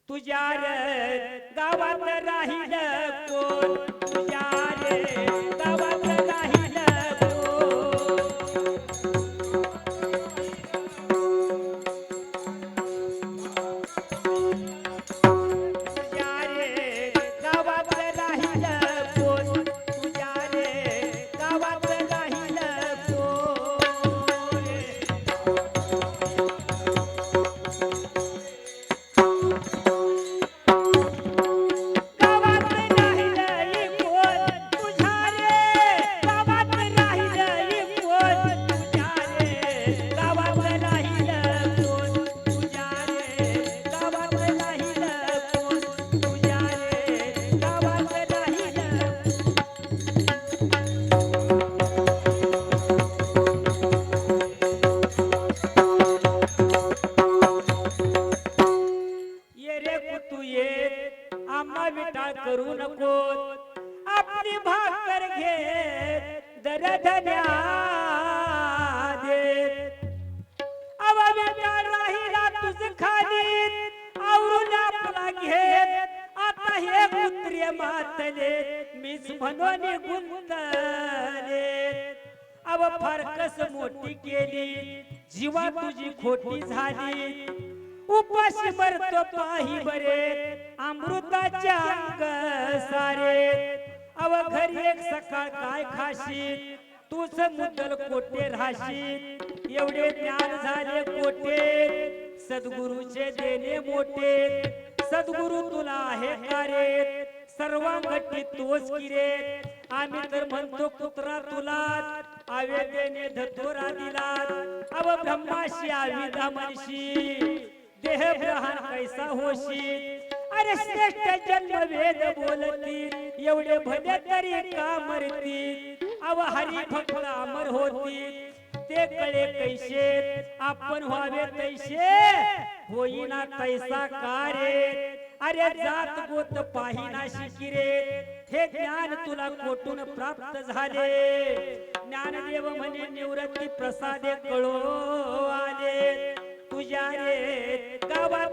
तुझ्या रे गावात राहिल कोण तुझ्या रे गावात राहिल कोण तुझ्या रे गावात राहिल कोण तुझ्या रे गावात राहिल कोण आम्हा विटा करू नको आपली भाकर घे दरधन्या दे अवा विटा राहिला तुझ खाली आवरून आपला घे आता हे कुत्रे मातले मीच म्हणून गुंतले अव फारकस मोठी केली जीवा तुझी खोटी झाली उपाशी मरतो पाही बरे अमृताच्या अंग सारे अव घरी एक सकाळ काय खाशी तूच मुद्दल कोटे राशी एवढे ज्ञान झाले कोटे सद्गुरूचे देणे मोठे सद्गुरु तुला आहे का रे सर्वांगठी तोच की रे आम्ही तर म्हणतो कुत्रा तुला आवेदने धतोरा दिला अव ब्रह्माशी आविदा मनशी देह प्रहान कैसा होशी अरे श्रेष्ठ जन्म वेद बोलती एवढे भले तरी का मरती अव हरी भक्त अमर होती ते कळे कैसे आपण व्हावे तैसे होईना तैसा कारे अरे जात गोत पाहिना शिकिरे हे ज्ञान तुला कोठून प्राप्त झाले ज्ञानदेव म्हणे निवृत्ती प्रसादे कळो आले तुझ्या रे गावात